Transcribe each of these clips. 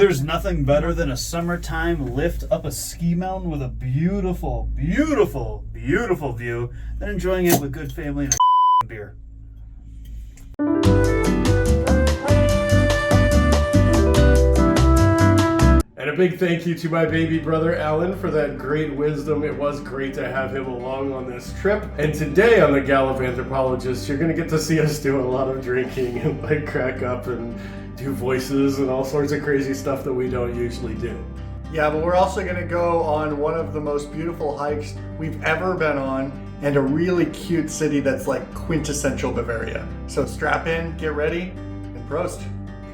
There's nothing better than a summertime lift up a ski mountain with a beautiful, beautiful, beautiful view than enjoying it with good family and a beer. And a big thank you to my baby brother Alan for that great wisdom. It was great to have him along on this trip. And today on the Gallop Anthropologist, you're going to get to see us do a lot of drinking and like crack up and do voices and all sorts of crazy stuff that we don't usually do. Yeah, but we're also going to go on one of the most beautiful hikes we've ever been on and a really cute city that's like quintessential Bavaria. So strap in, get ready, and Prost.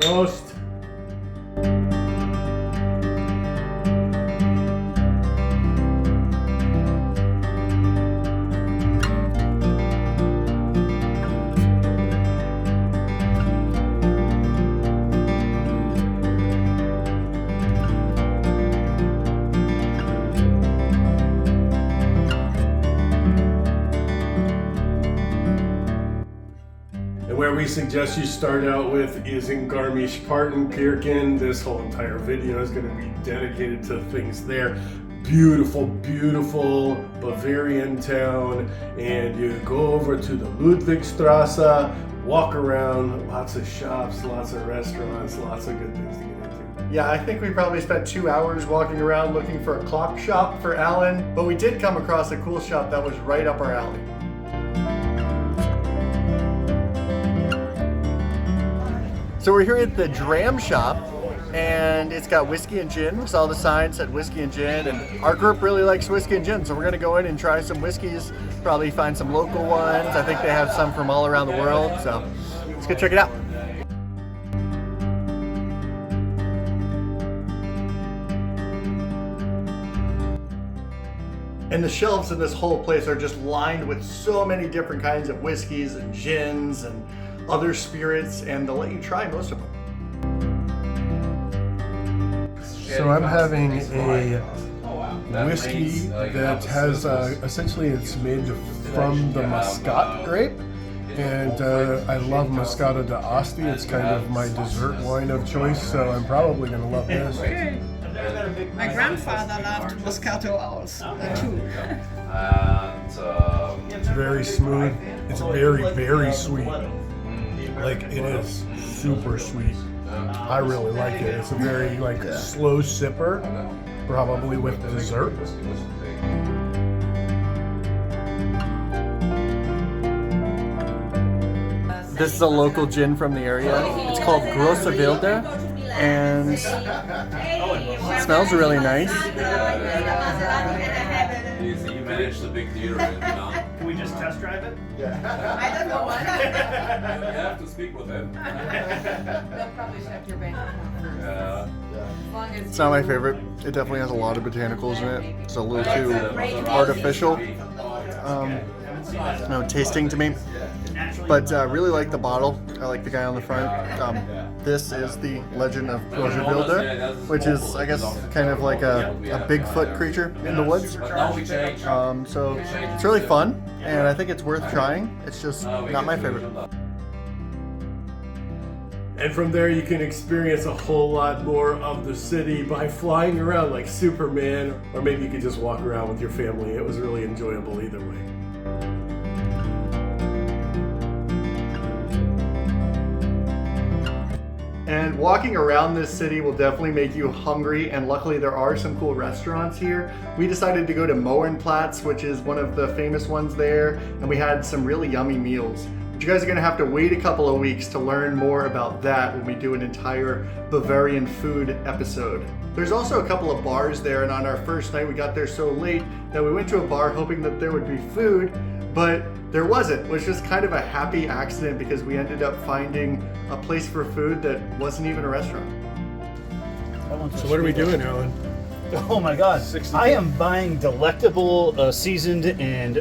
Prost. Where we suggest you start out with is in Garmisch-Partenkirchen. This whole entire video is going to be dedicated to things there. Beautiful, beautiful Bavarian town. And you go over to the Ludwigstrasse, walk around, lots of shops, lots of restaurants, lots of good things to get into. Yeah, I think we probably spent 2 hours walking around looking for a clock shop for Alan, but we did come across a cool shop that was right up our alley. So we're here at the Dram Shop, and it's got whiskey and gin. We saw the sign said whiskey and gin, and our group really likes whiskey and gin, so we're gonna go in and try some whiskeys, probably find some local ones. I think they have some from all around the world, so let's go check it out. And the shelves in this whole place are just lined with so many different kinds of whiskeys and gins and other spirits, and they'll let you try most of them. So I'm having a whiskey that has essentially it's made from the Muscat grape, and I love Moscato d'Asti. It's kind of my dessert wine of choice, so I'm probably going to love this. Okay. My grandfather loved Moscato owls too. It's very smooth. It's very, very sweet. Like, it is super sweet. I really like it. It's a very like slow sipper, probably with dessert. This is a local gin from the area. It's called Grosse Wilde, and it smells really nice. You managed the big theater in town. Can we just test drive it? I don't know what. You have to speak with him. They'll probably check your bank account first. Yeah. As long as It's not my favorite. It definitely has a lot of botanicals in it. It's a little too artificial, tasting to me. But really like the bottle. I like the guy on the front. This is the Legend of Grosse Wilde, which is, I guess, kind of like a Bigfoot creature in the woods. So it's really fun, and I think it's worth trying. It's just not my favorite. And from there you can experience a whole lot more of the city by flying around like Superman, or maybe you could just walk around with your family. It was really enjoyable either way. And walking around this city will definitely make you hungry, and luckily there are some cool restaurants here. We decided to go to Mohrenplatz, which is one of the famous ones there, and we had some really yummy meals. But you guys are gonna have to wait a couple of weeks to learn more about that when we do an entire Bavarian food episode. There's also a couple of bars there, and on our first night we got there so late that we went to a bar hoping that there would be food, but there wasn't, which was kind of a happy accident because we ended up finding a place for food that wasn't even a restaurant. So what are we doing, Alan? Oh my god. I am buying delectable seasoned and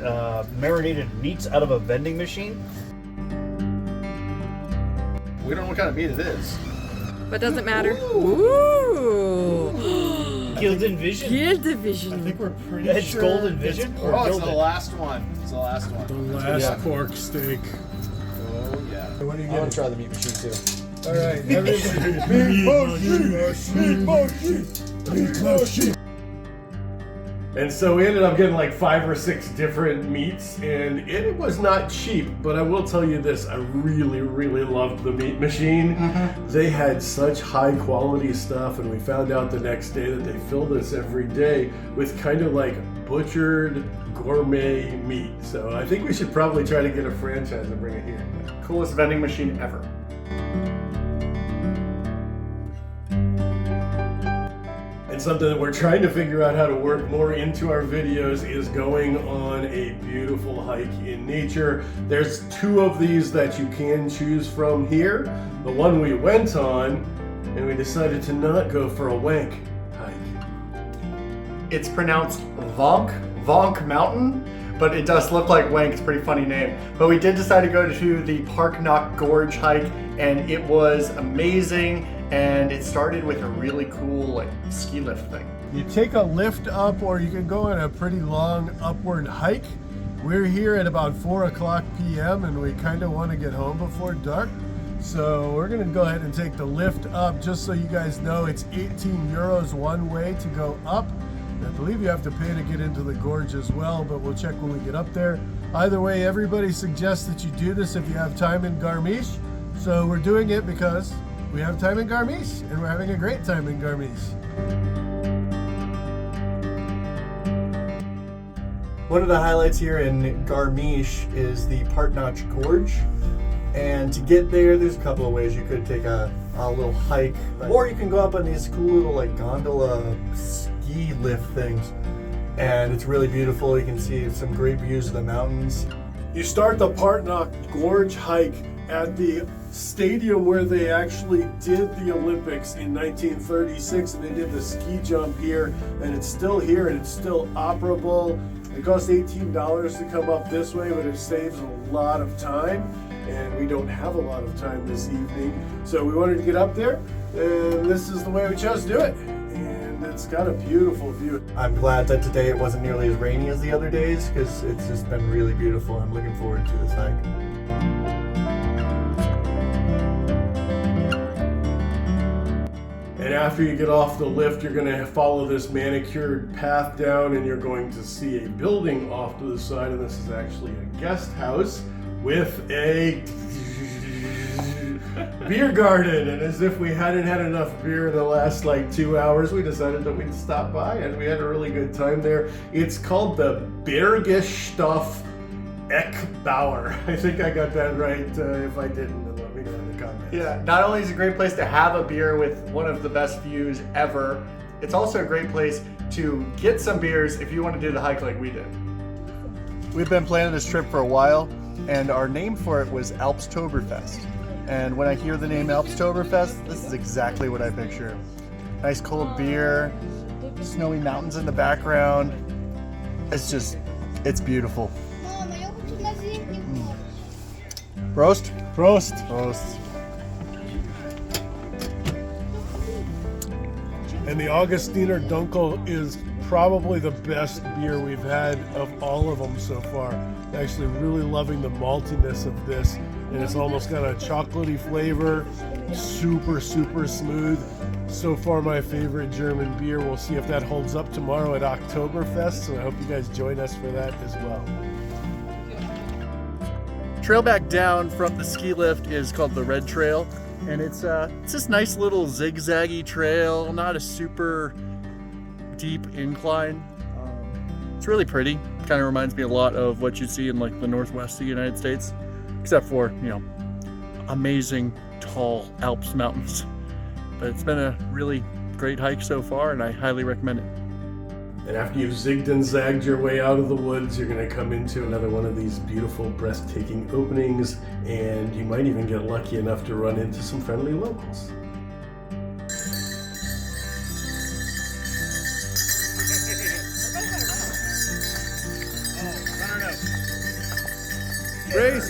marinated meats out of a vending machine. We don't know what kind of meat it is. But doesn't matter. Ooh. Gilden Vision. Gilden Vision. I think we're pretty It's sure Golden Vision or Oh, it's Gilden? the last one. It's the last one. The last pork steak. Oh, yeah. What are you I want getting? to try the meat machine too. All right, everybody. And so we ended up getting like 5 or 6 different meats, and it was not cheap, but I will tell you this, I really, really loved the meat machine. They had such high quality stuff, and we found out the next day that they fill this every day with kind of like butchered gourmet meat. So I think we should probably try to get a franchise and bring it here. Coolest vending machine ever. And something that we're trying to figure out how to work more into our videos is going on a beautiful hike in nature. There's 2 of these that you can choose from here. The one we went on, and we decided to not go for a wank hike. It's pronounced Vonk Mountain, but it does look like Wank. It's a pretty funny name. But we did decide to go to the Partnach Gorge hike, and it was amazing. And it started with a really cool like ski lift thing. You take a lift up, or you can go on a pretty long upward hike. We're here at about 4 o'clock p.m. and we kind of want to get home before dark. So we're gonna go ahead and take the lift up. Just so you guys know, it's 18 euros one way to go up. I believe you have to pay to get into the gorge as well, but we'll check when we get up there. Either way, everybody suggests that you do this if you have time in Garmisch. So we're doing it because we have time in Garmisch, and we're having a great time in Garmisch. One of the highlights here in Garmisch is the Partnach Gorge. And to get there, there's a couple of ways. You could take a little hike, or you can go up on these cool little like gondola ski lift things. And it's really beautiful. You can see some great views of the mountains. You start the Partnach Gorge hike at the stadium where they actually did the Olympics in 1936, and they did the ski jump here, and it's still here and it's still operable. It costs $18 to come up this way, but it saves a lot of time, and we don't have a lot of time this evening, so we wanted to get up there, and this is the way we chose to do it. And it's got a beautiful view. I'm glad that today it wasn't nearly as rainy as the other days, because it's just been really beautiful. I'm looking forward to this hike. And after you get off the lift, you're going to follow this manicured path down, and you're going to see a building off to the side, and this is actually a guest house with a beer garden. And as if we hadn't had enough beer in the last like 2 hours, we decided that we'd stop by, and we had a really good time there. It's called the Bergstoff Eckbauer. I think I got that right. If I didn't, then let me know in the comments. Yeah, not only is it a great place to have a beer with one of the best views ever, it's also a great place to get some beers if you want to do the hike like we did. We've been planning this trip for a while, and our name for it was Alpstoberfest. And when I hear the name Alpstoberfest, this is exactly what I picture. Nice cold beer, snowy mountains in the background. It's beautiful. Prost. Prost. Prost. And the Augustiner Dunkel is probably the best beer we've had of all of them so far. Actually really loving the maltiness of this, and it's almost got a chocolatey flavor, super smooth. So far my favorite German beer. We'll see if that holds up tomorrow at Oktoberfest, so I hope you guys join us for that as well. Trail back down from the ski lift is called the Red Trail, and it's this nice little zigzaggy trail, not a super deep incline. It's really pretty. Kind of reminds me a lot of what you see in like the northwest of the United States, except for, you know, amazing tall Alps mountains. But it's been a really great hike so far, and I highly recommend it. And after you've zigged and zagged your way out of the woods, you're going to come into another one of these beautiful, breathtaking openings, and you might even get lucky enough to run into some friendly locals.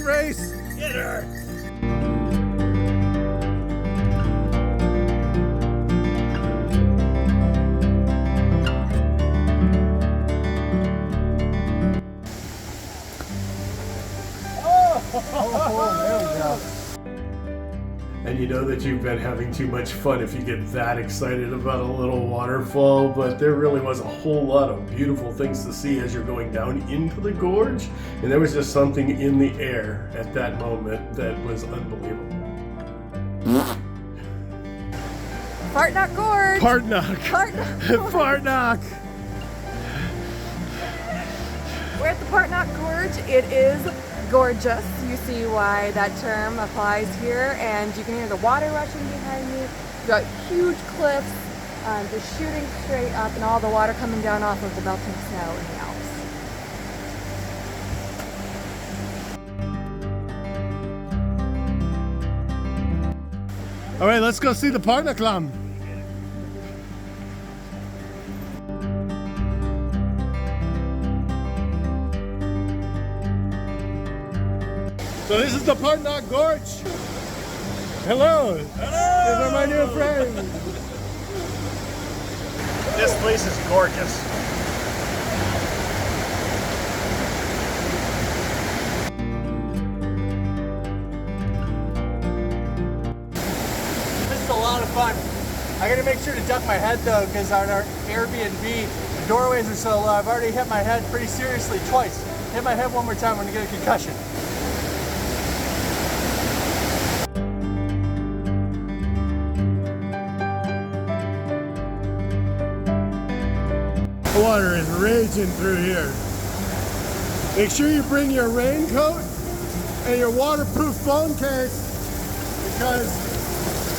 Race! Get her! And you know that you've been having too much fun if you get that excited about a little waterfall, but there really was a whole lot of beautiful things to see as you're going down into the gorge, and there was just something in the air at that moment that was unbelievable. Partnach Gorge! Partnach! Partnach! We're at the Partnach Gorge. It is gorgeous. You see why that term applies here, and you can hear the water rushing behind you. You've got huge cliffs just shooting straight up, and all the water coming down off of the melting snow in the Alps. All right, let's go see the Partnach Gorge. So this is the Partnach Gorge. Hello. Hello. These are my new friends. This place is gorgeous. This is a lot of fun. I gotta make sure to duck my head though, because on our Airbnb, the doorways are so low. I've already hit my head pretty seriously twice. Hit my head one more time, I'm gonna get a concussion. The water is raging through here. Make sure you bring your raincoat and your waterproof phone case, because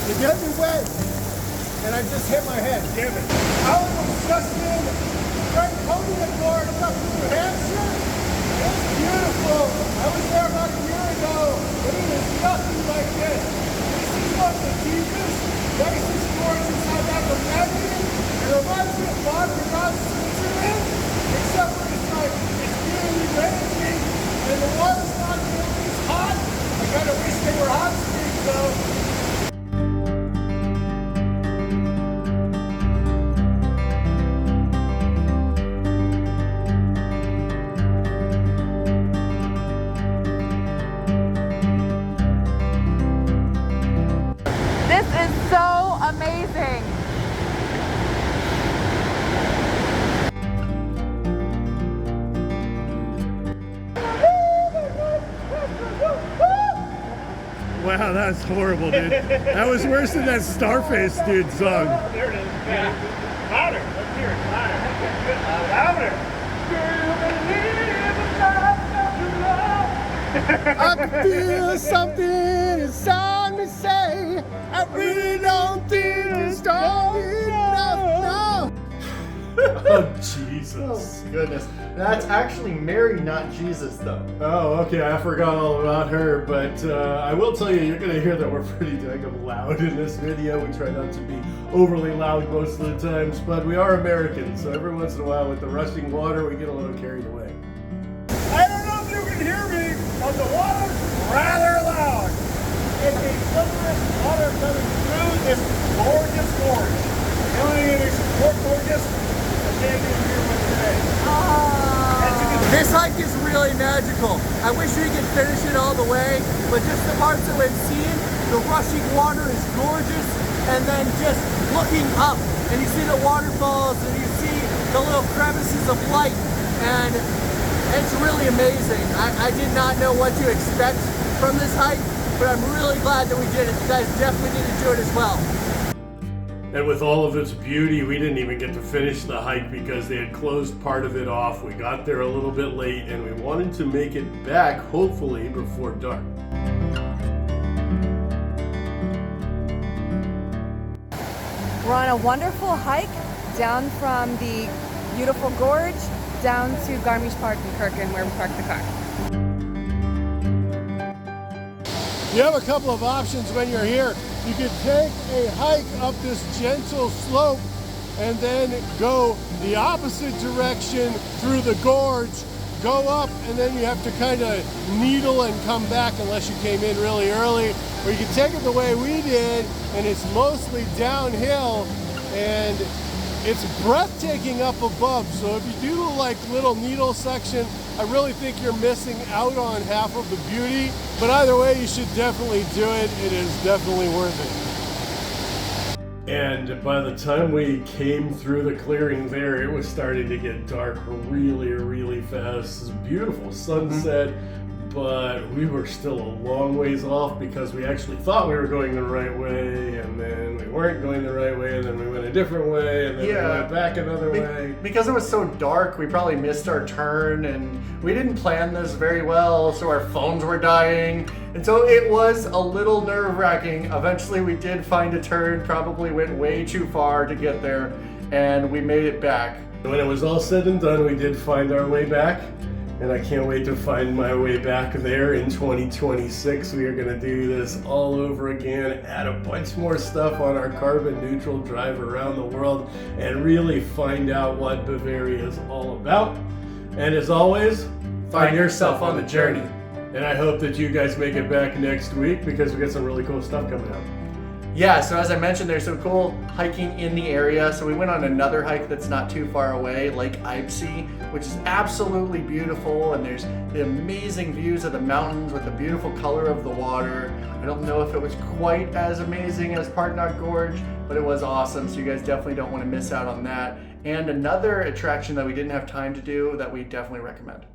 you get me wet and I just hit my head. Damn it. I was just in Partnach Gorge up in New Hampshire. It's beautiful. I was there about a year ago, but it is nothing like this. This is one of the deepest, nicest gorges I've ever been in. It reminds me of Bavaria, except for it's really raging and the water's not really as hot. I kinda wish they were hot springs though. This is so amazing. Wow, that's horrible, dude. That was worse than that Starface dude song. There it is. Yeah. Louder. Let's hear it. Louder. I can feel something inside me say, I really don't think it's strong enough now. Oh, Jesus. Oh, goodness. That's actually Mary, not Jesus, though. Oh, okay, I forgot all about her, but I will tell you, you're gonna hear that we're pretty dang loud in this video. We try not to be overly loud most of the times, but we are Americans, so every once in a while with the rushing water, we get a little carried away. I don't know if you can hear me, but the water's rather loud. It's a slippery water coming through this gorgeous gorge. The only thing that makes it more gorgeous is the standing here with today. This hike is really magical. I wish we could finish it all the way, but just the parts that we've seen, the rushing water is gorgeous, and then just looking up, and you see the waterfalls, and you see the little crevices of light, and it's really amazing. I did not know what to expect from this hike, but I'm really glad that we did it. You guys definitely need to do it as well. And with all of its beauty, we didn't even get to finish the hike because they had closed part of it off. We got there a little bit late and we wanted to make it back, hopefully, before dark. We're on a wonderful hike down from the beautiful gorge down to Garmisch-Partenkirchen where we parked the car. You have a couple of options when you're here. You can take a hike up this gentle slope and then go the opposite direction through the gorge, go up, and then you have to kind of needle and come back unless you came in really early. Or you can take it the way we did, and it's mostly downhill, and It's breathtaking up above, so if you do the like little needle section, I really think you're missing out on half of the beauty. But either way, you should definitely do it. It is definitely worth it. And by the time we came through the clearing there, it was starting to get dark really, really fast. It's a beautiful sunset, but we were still a long ways off because we actually thought we were going the right way, and then we weren't going the right way, and then we went a different way, and then we went back another way. Because it was so dark, we probably missed our turn, and we didn't plan this very well, so our phones were dying. And so it was a little nerve-wracking. Eventually we did find a turn, probably went way too far to get there, and we made it back. When it was all said and done, we did find our way back, and I can't wait to find my way back there in 2026. We are gonna do this all over again, add a bunch more stuff on our carbon neutral drive around the world, and really find out what Bavaria is all about. And as always, find yourself on the journey. And I hope that you guys make it back next week because we got some really cool stuff coming out. Yeah, so as I mentioned, there's some cool hiking in the area. So we went on another hike that's not too far away, Lake Eibsee, which is absolutely beautiful. And there's the amazing views of the mountains with the beautiful color of the water. I don't know if it was quite as amazing as Partnach Gorge, but it was awesome. So you guys definitely don't want to miss out on that. And another attraction that we didn't have time to do that we definitely recommend.